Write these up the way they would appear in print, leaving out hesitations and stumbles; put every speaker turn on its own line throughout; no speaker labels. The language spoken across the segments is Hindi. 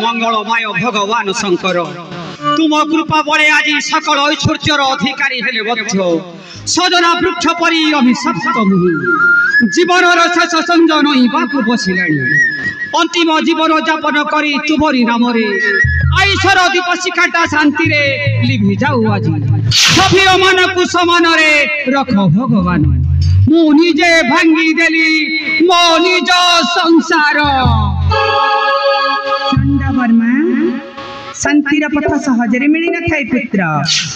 मंगलमय भगवान शंकर तुम कृपा बड़े आज सकल ऐश्वर्यर अधिकारी हेले मध्य सजना वृक्ष परी अभिशप्त मुहि जीवन शेष संजन इबाकु बसिलाणी अंतिम जीवन यापन करी तुमरी नामरे आईश्वर दीप शिखाटा शांति रे लिभि जाऊ आज सभी मन को समान रे रख भगवान मु निजे भांगी देली मो निज संसार।
चंडावर्मा शांतिर पथ सहजरे मिली न थाए पुत्र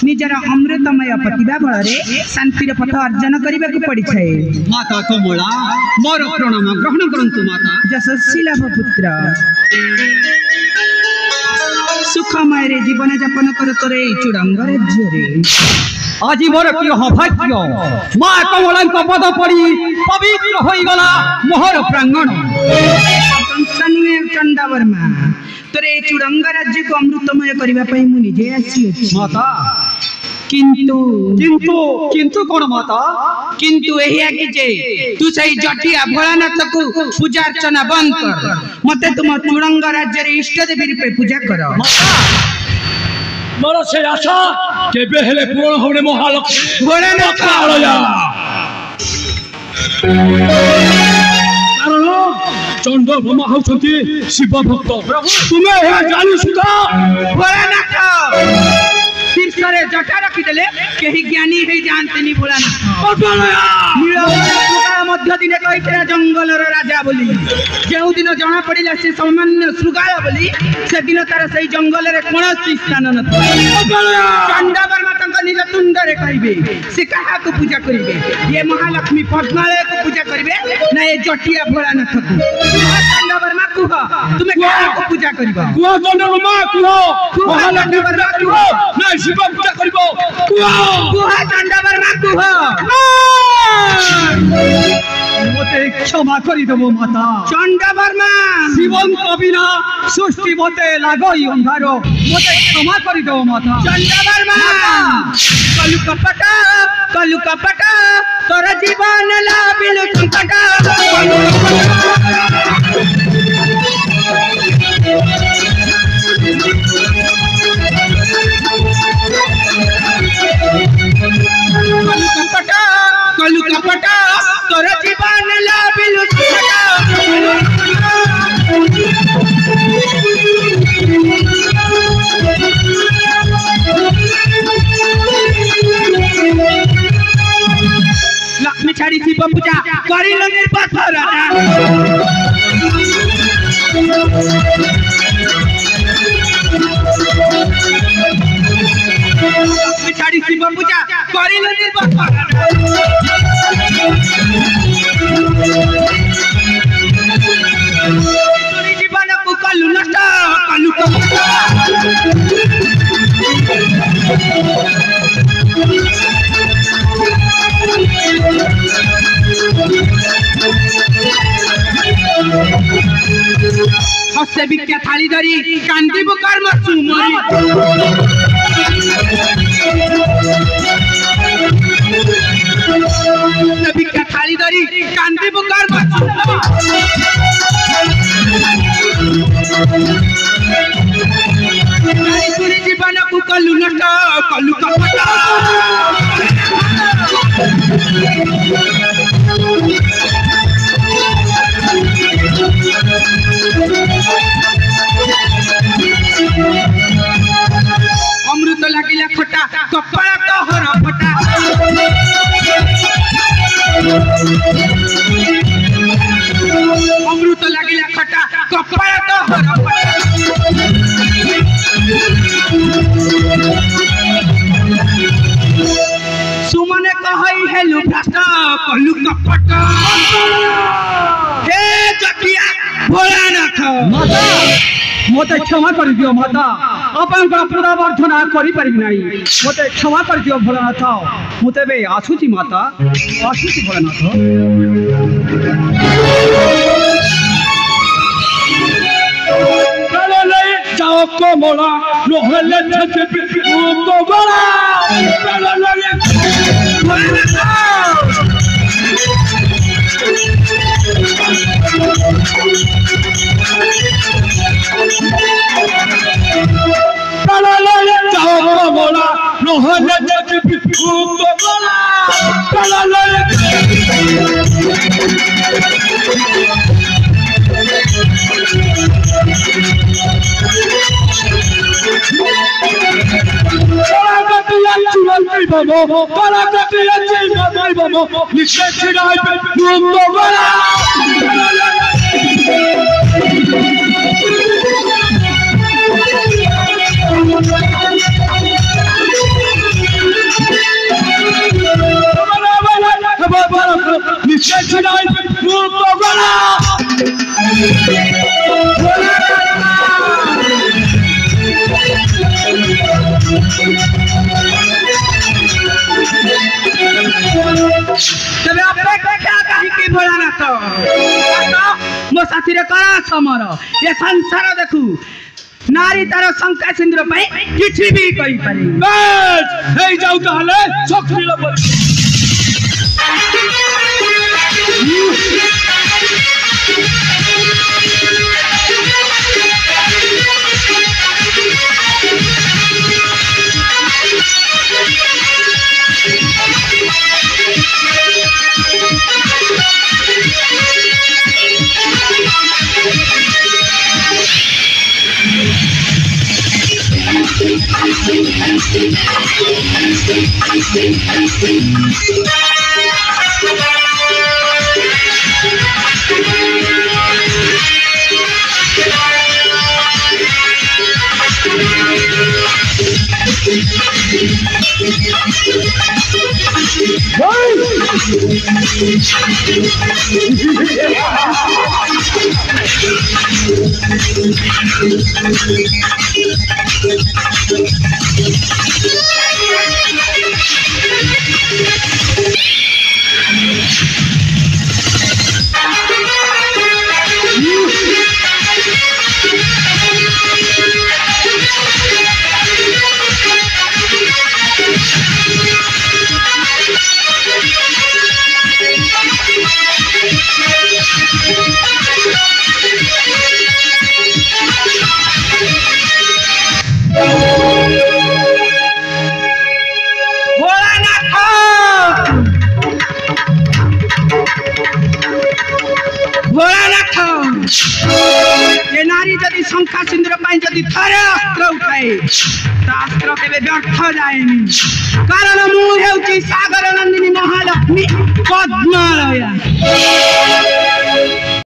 निजर अमृतमय प्रतिभा बल शांतिर पथ अर्जन करने को पड़ी छे।
माता कमला मोर प्रणाम ग्रहण करंतु माता।
यशस्वी लाभ पुत्र सुखमय रे जीवन यापन कर तोरे चूड़ंग राज्य रे
आज मोर की भाग्य माँ कमला पद पड़ी पवित्र हो गला मोहर प्रांगण।
चंडावर्मा तोरे चूड़ंग राज्य को अमृतमय करने मु निजे आसी
माता
किंतु
किंतु किंतु कौन माता
किंतु एहिया कि जे तू सही जटिया भोलानाथ को पूजा अर्चना बंद कर मते तुम चूड़ंग राज्य रे इष्ट देवी रूपे पूजा कर।
मोर से आशा केबे हेले पूर्ण होने महालक्ष्मी
भोलानाथ
आलया कारण चंद्रमा होउछंती शिव भक्त तुमे हे जानि सुधा
भोलानाथ शीर्षरे जटा रखी देले केही ज्ञानी हे जानतेनी भोलानाथ नील मध्य दिन कहितरा जंगलर राजा बोली जेउ दिन जना पड़िला से सामान्य श्रृगाल बोली से दिन तार सही जंगल रे कोनोसी स्थान न चंडावर्मा तंक निज तुंड रे कहिबे से कहा को पूजा करिवे ये महालक्ष्मी पद्मालय को पूजा करिवे ना ये जटिया भोलानाथ को चंडावर्मा कुह तुमे कहा को पूजा करिबा
कुह चंद्रमा कुह महालक्ष्मी पूजा कुह ना शिव पूजा करिबो
कुह चंडावर्मा कुह
मते क्षमा करी देबो माता।
चंडावर्मा
जीवन कबिना सृष्टि मते लागई अंधार मते क्षमा करी देबो माता।
चंडावर्मा कलु कपट तोर जीवन लाबिल संकट कलु कपट तोर जीवन लाबिल लक्ष्मी छाड़ी शिव पूजा करी लगे पत्थर लक्ष्मी छाड़ी शिव पूजा करी लगे जीवन को कलु नष्ट कलु हसे विख्या थाली धरी कांदी बुकार मसु मरी विख्या थाली धरी कांदी बुकार मसु पूरी जीवन को कलु नष्ट कलु कपट अमृत लागिला खटा कपाळ तोहर फटा अमृत लागिला खटा कपाळ तोहर फटा सुमने कहई हेलु भ्रष्ट कहलु कपट हे जटिया भोलानाथ
माता मते क्षमा कर दियो माता अपन पुनर्वर्धना करि परिबि नाही मते क्षमा कर दियो भोलानाथ मुते बे आछुची माता आछुची भोलानाथ
जाओ कमला नहले छेपे तो गला
तबे अपेक्षा काहीकि भोलानाथ मो साथी रे करा समर ए संसार देखु नारी तार शंका सिंदूर पाई किछि भी कहि पारे
बस हेई जाऊ ताहले शक्ति लब
नारी जदि शंका सिंदूर पाई जदि थरे अस्त्र उठाए अस्त्र केबे व्यर्थ जाएनी कारण मु हेउची सागर नंदिनी महालक्ष्मी पद्मालया